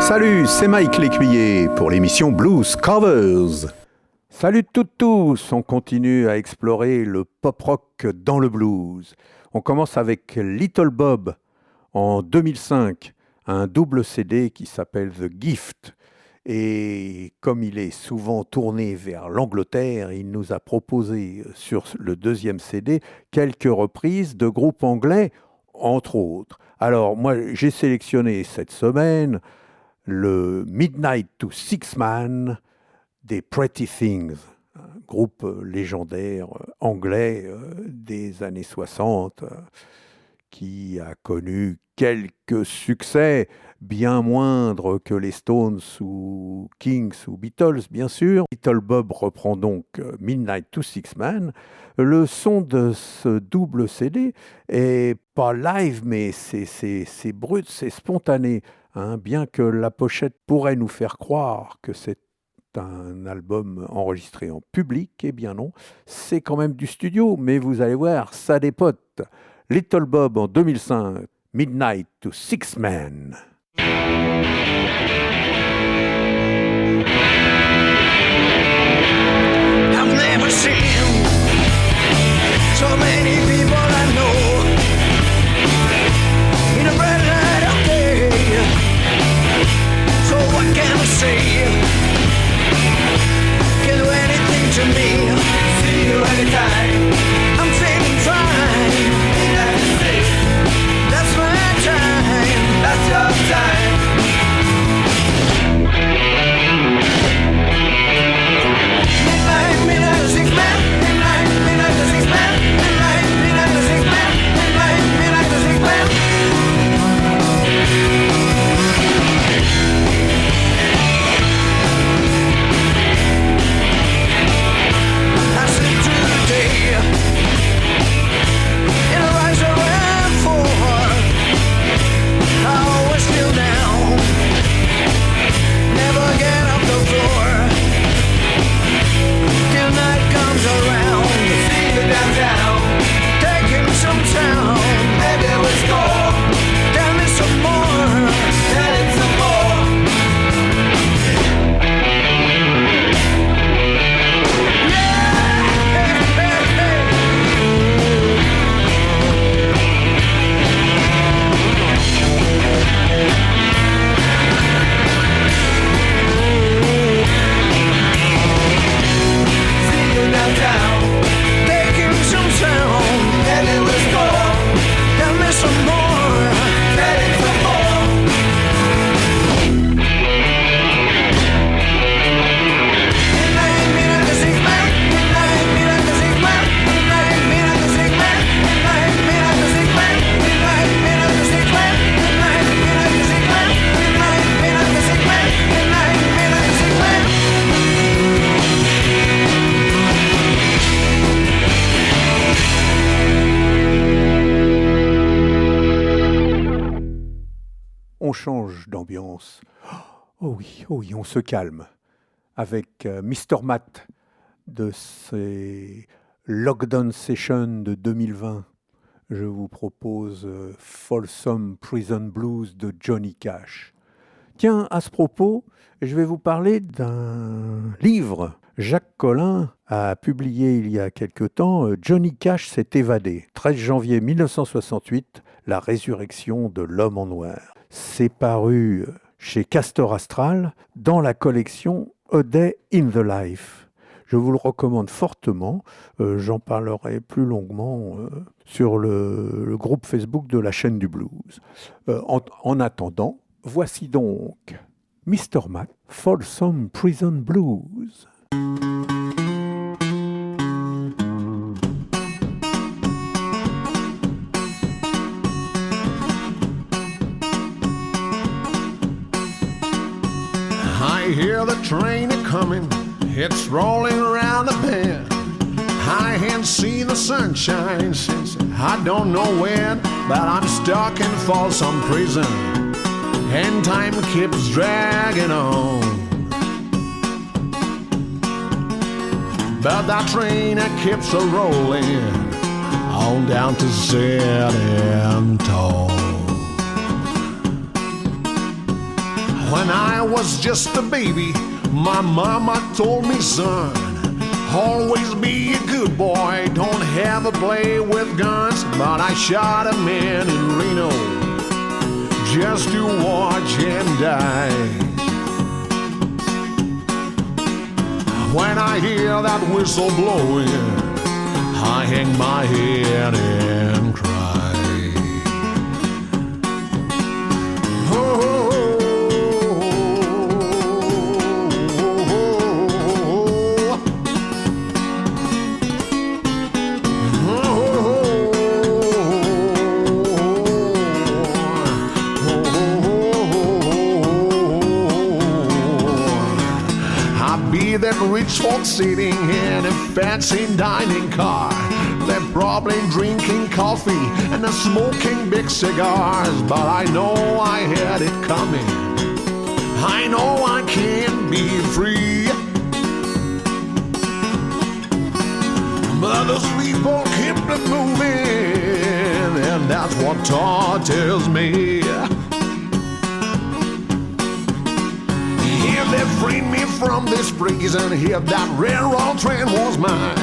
Salut, c'est Mike L'Écuyer pour l'émission Blues Covers. Salut toutes tous, on continue à explorer le pop-rock dans le blues. On commence avec Little Bob en 2005, un double CD qui s'appelle The Gift. Et comme il est souvent tourné vers l'Angleterre, il nous a proposé sur le deuxième CD quelques reprises de groupes anglais, entre autres. Alors moi j'ai sélectionné cette semaine le Midnight to Six Man des Pretty Things, un groupe légendaire anglais des années 60 qui a connu quelques succès bien moindres que les Stones ou Kings ou Beatles, bien sûr. Little Bob reprend donc Midnight to Six Man. Le son de ce double CD est pas live, mais c'est brut, c'est spontané. Hein, bien que la pochette pourrait nous faire croire que c'est un album enregistré en public, eh bien non, c'est quand même du studio, mais vous allez voir, ça dépote. Little Bob en 2005, Midnight to Six Men. I've never seen so many people I know in a bright light of day. So what can I say? Can do anything to me. See you anytime. I'm feeling fine. That's my time. That's your time. Change d'ambiance. Oh oui, on se calme. Avec Mr. Matt de ses Lockdown Sessions de 2020, je vous propose Folsom Prison Blues de Johnny Cash. Tiens, à ce propos, je vais vous parler d'un livre. Jacques Collin a publié il y a quelque temps Johnny Cash s'est évadé. 13 janvier 1968, la résurrection de l'homme en noir. C'est paru chez Castor Astral dans la collection A Day in the Life. Je vous le recommande fortement. J'en parlerai plus longuement sur le groupe Facebook de la chaîne du blues. En attendant, voici donc Mr. Mac, Folsom Prison Blues. I hear the train a-coming, it's rolling around the bend. I ain't seen the sunshine since I don't know when, but I'm stuck in Folsom Prison, and time keeps dragging on. But that train keeps a-rolling on down to San Antonio. When I was just a baby, my mama told me, son, always be a good boy, don't ever play with guns. But I shot a man in Reno just to watch him die. When I hear that whistle blowing, I hang my head and cry. That rich folks sitting in a fancy dining car. They're probably drinking coffee and smoking big cigars. But I know I had it coming. I know I can't be free. But those people keep it moving, and that's what tortures me. If they freed me from this prison, if that railroad train was mine,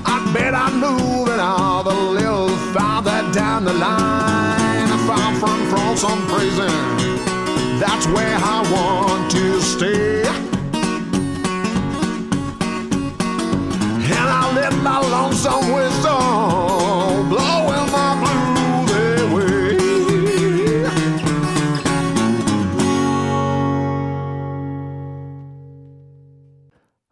I bet I knew that I'll a little farther down the line, far from some prison. That's where I want to stay. And I'll let my lonesome whistle blow in my blues away.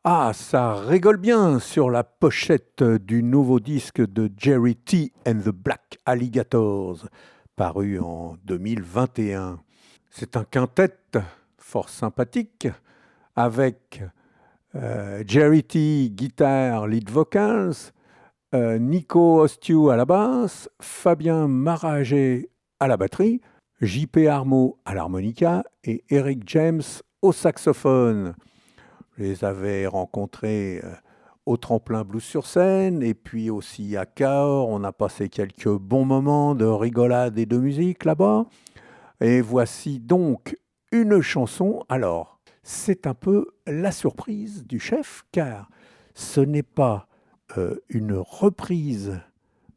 Ah, ça rigole bien sur la pochette du nouveau disque de Jerry T and the Black Alligators, paru en 2021. C'est un quintet fort sympathique avec Jerry T, guitare, lead vocals, Nico Ostiu à la basse, Fabien Maragé à la batterie, JP Armo à l'harmonica et Eric James au saxophone. Je les avais rencontrés au Tremplin Blues sur Seine et puis aussi à Cahors. On a passé quelques bons moments de rigolade et de musique là-bas. Et voici donc une chanson. Alors, c'est un peu la surprise du chef, car ce n'est pas une reprise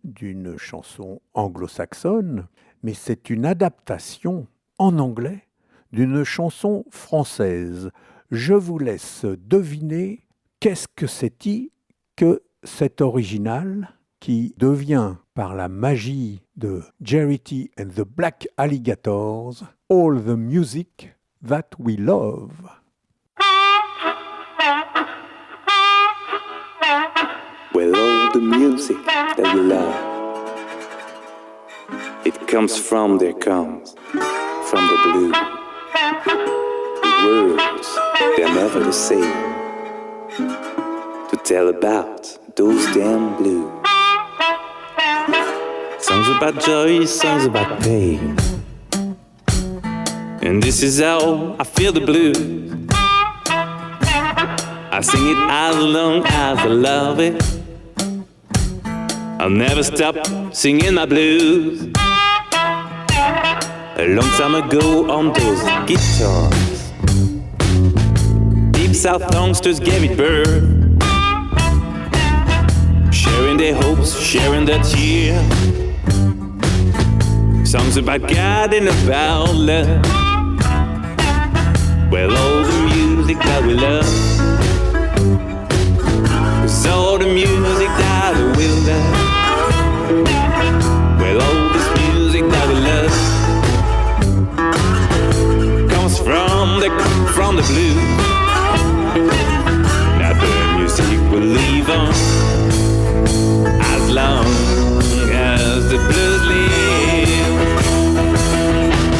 d'une chanson anglo-saxonne, mais c'est une adaptation en anglais d'une chanson française. Je vous laisse deviner qu'est-ce que c'est-il que cet original qui devient, par la magie de Jerry T and the Black Alligators, All the Music That We Love. Well, all the music that we love, it comes from the blue. Words, they're never the same to tell about those damn blues. Songs about joy, songs about pain, and this is how I feel the blues. I sing it as long as I love it. I'll never stop singing my blues. A long time ago on those guitars, Deep South youngsters gave it birth, sharing their hopes, sharing their tears. Songs about God and about love. Well, all the music that we love is all the music that we love. Well, all this music that we love comes from the blues. Now the music will live on as long as the blues live.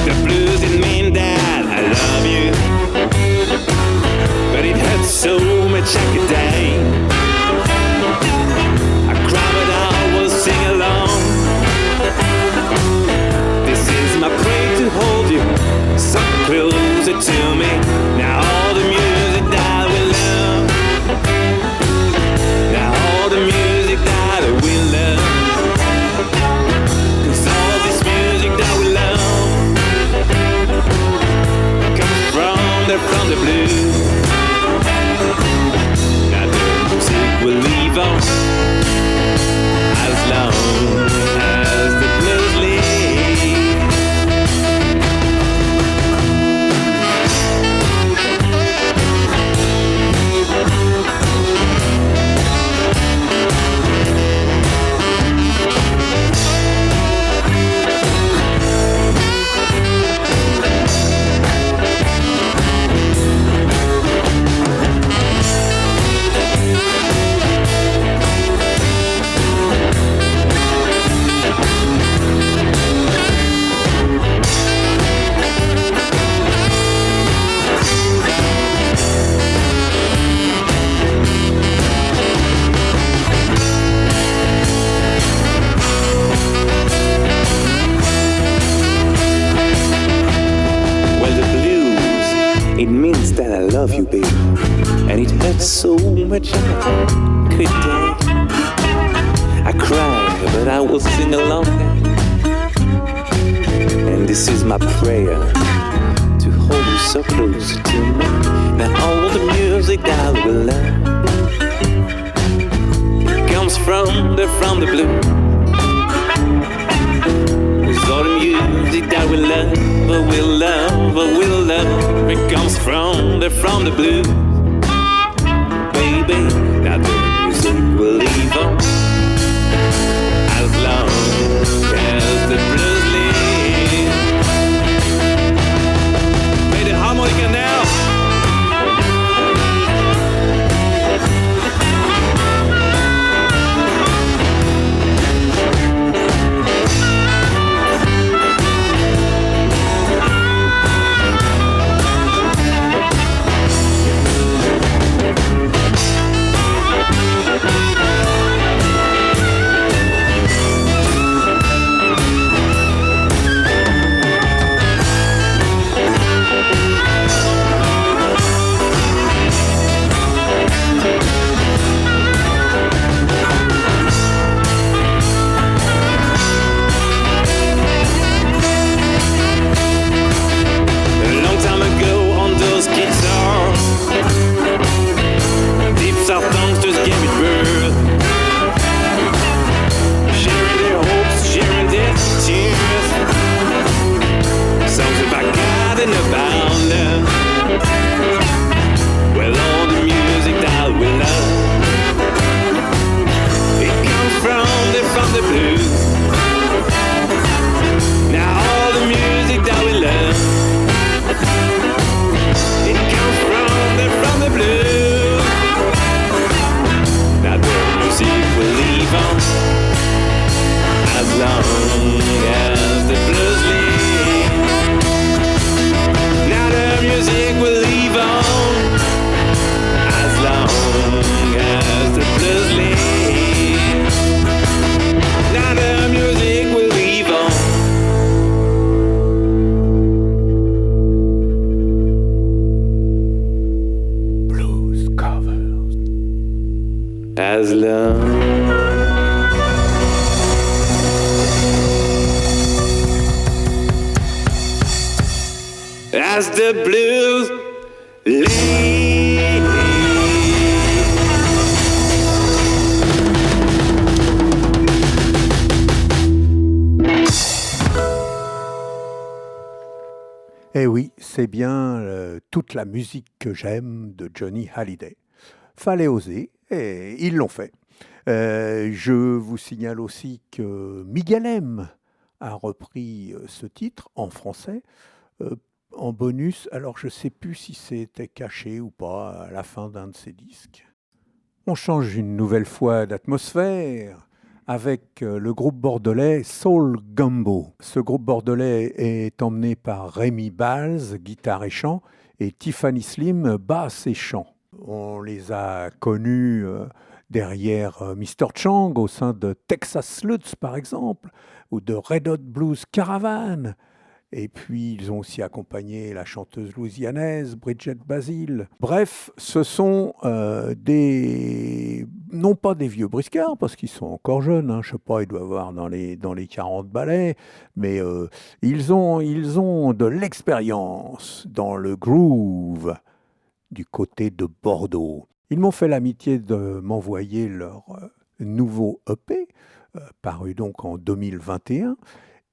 The blues didn't mean that I love you, but it hurts so much I could die. I cry but I will sing along. This is my prayer to hold you so closer to me. Now all the music that we love, now all the music that we love, 'cause all this music that we love comes from believe on as long as the blues live. It means that I love you, baby, and it hurts so much I could die. I cry, but I will sing along. And this is my prayer, to hold you so close to me. Now all the music that I will love comes from the blue. It's all the music that we love, we'll love, we'll love. It comes from the blue. Baby, now the music will live on as long as the blues live. Play the harmonica now. As long as the blues leave. Eh oui, c'est bien toute la musique que j'aime de Johnny Hallyday. Fallait oser, et ils l'ont fait. Je vous signale aussi que Miguel M a repris ce titre en français, en bonus. Alors je ne sais plus si c'était caché ou pas à la fin d'un de ses disques. On change une nouvelle fois d'atmosphère avec le groupe bordelais Soul Gumbo. Ce groupe bordelais est emmené par Rémi Balz, guitare et chant, et Tiffany Slim, basse et chant. On les a connus derrière Mr. Chang au sein de Texas Sluts par exemple, ou de Red Hot Blues Caravan. Et puis ils ont aussi accompagné la chanteuse louisianaise Bridget Basile. Bref, ce sont non pas des vieux briscards, parce qu'ils sont encore jeunes, hein, je ne sais pas, ils doivent avoir dans les 40 balais, mais ils ont de l'expérience dans le groove du côté de Bordeaux. Ils m'ont fait l'amitié de m'envoyer leur nouveau EP, paru donc en 2021.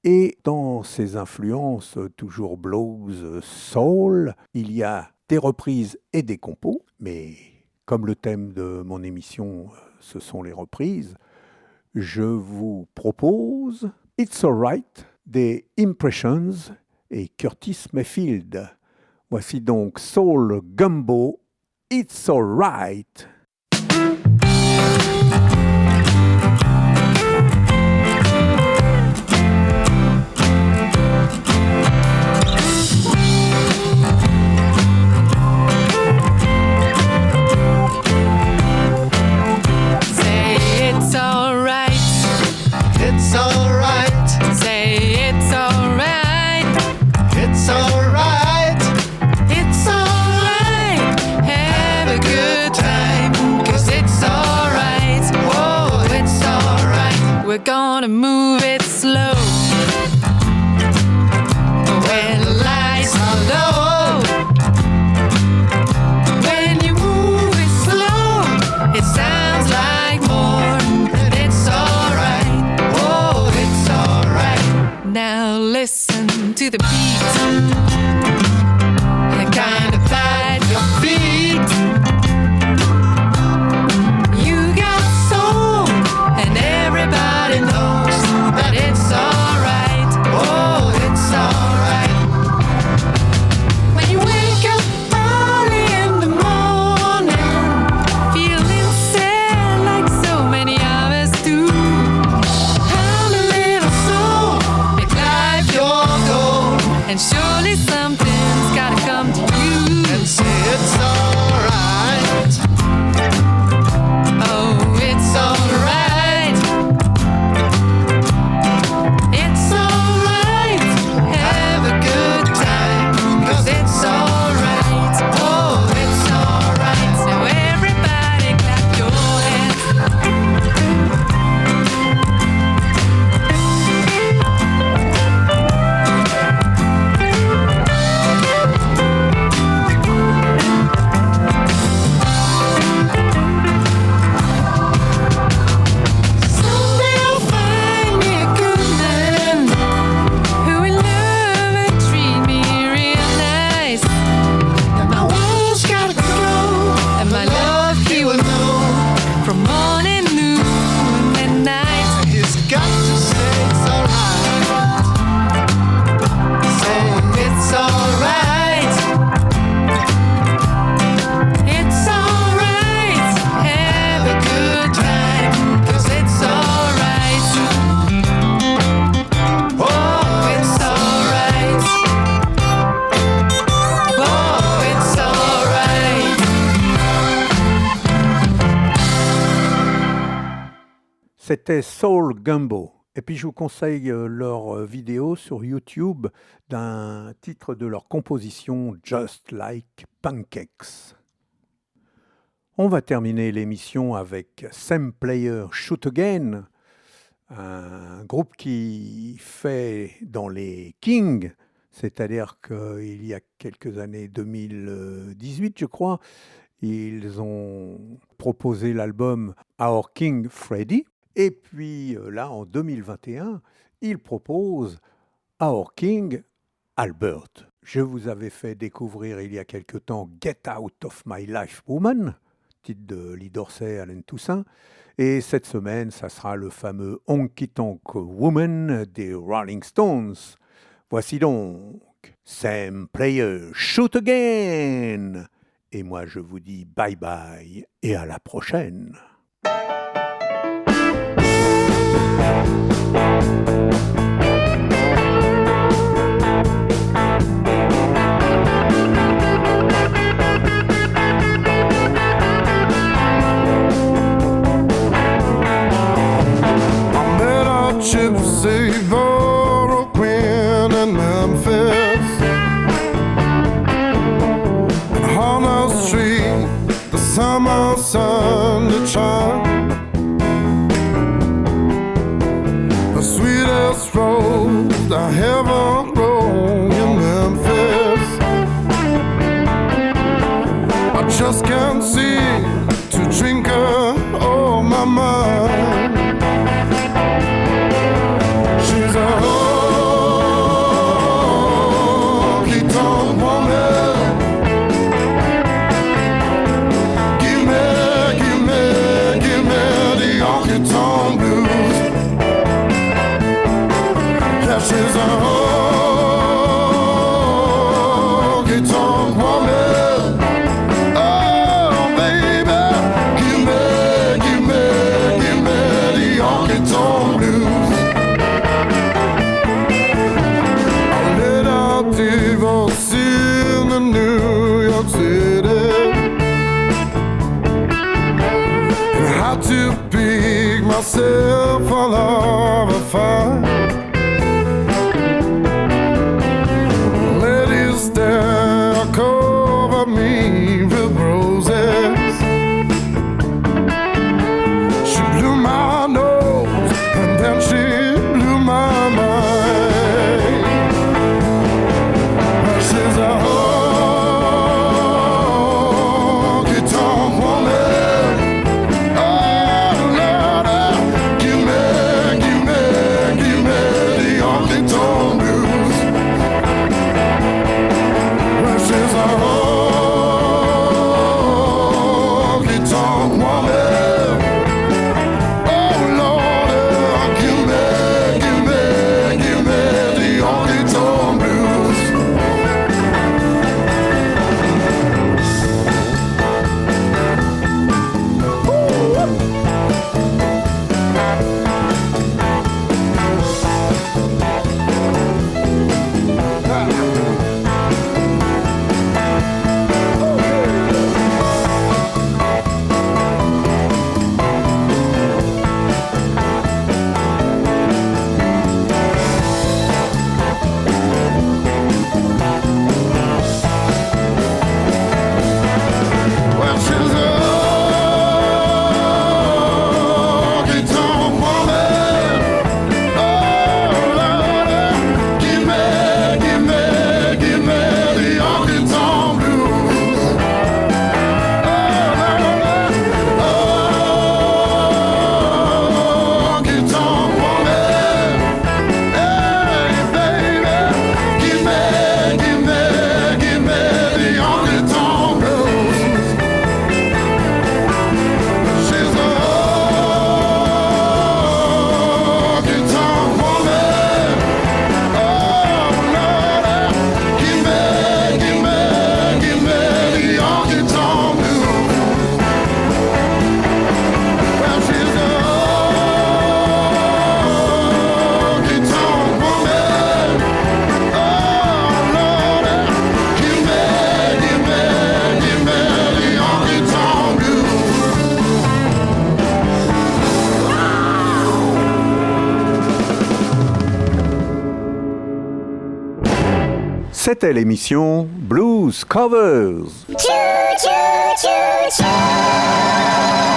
Et dans ces influences toujours blues, soul, il y a des reprises et des compos, mais comme le thème de mon émission, ce sont les reprises, je vous propose It's Alright des Impressions et Curtis Mayfield. Voici donc Soul Gumbo, It's Alright. We're gonna move it slow. When the lights are low, when you move it slow, it sounds like more. But it's alright, oh, it's alright. Now listen to the beat, and kind of bite your feet. You got soul, and everybody knows that it's alright, oh, it's alright. When you wake up early in the morning, feeling sad like so many of us do, have a little soul, make life your goal, and surely something's gotta come to you and say it's alright. Oh, it's alright. It's alright. Have a good time, 'cause it's alright. Oh, it's alright. Now everybody clap your hands. Someday I'll find me a good man who will love and treat me real nice. And my world's gotta go, and my love he will know from morning, noon, and night. He's got to say it's alright. Say it's alright. It's alright. Have a good time, 'cause it's alright. Oh, it's alright. Oh, it's alright. C'était Soul Gumbo. Et puis je vous conseille leur vidéo sur YouTube d'un titre de leur composition Just Like Pancakes. On va terminer l'émission avec Sam Player Shoot Again, un groupe qui fait dans les Kings, c'est-à-dire qu'il y a quelques années, 2018 je crois, ils ont proposé l'album Our King Freddy, et puis là en 2021, ils proposent Our King Albert. Je vous avais fait découvrir il y a quelque temps Get Out of My Life Woman, titre de Lee Dorsey, Allen Toussaint. Et cette semaine, ça sera le fameux Honky Tonk Woman des Rolling Stones. Voici donc Sam Player Shoot Again. Et moi, je vous dis bye bye et à la prochaine. Gypsy Laurel Quinn in Memphis, and Harlow Street, the summer sun to shine. The sweetest rose I ever grown in Memphis. I just can't easy to drink her, oh my mind. She's a honky-tonk woman. Give me the honky-tonk blues. Yeah, she's a honky-tonk woman. Oh, baby, give me the honky-tonk blues. I let out divorcee in New York City. And had to pick myself all of a fight. Ladies there cover me with roses. She blew my nose and then she blew my mind. Well, she's a honky-tonk woman. Oh, Lord, give me the honky-tonk blues. Well, she's a honky-tonk woman. Oh, Lord, give me the honky-tonk blues. Well, she's a honky-tonk woman. Oh, Lord, give me the honky-tonk blues. Oh, Lord, honky-tonk woman. Hey, baby, give me the honky-tonk blues. She's a honky-tonk woman. Oh, Lord, give me the honky-tonk blues. Well, she's a honky-tonk woman. Oh, Lord, give me the honky-tonk blues. C'était l'émission Blues Covers. Choo choo choo choo.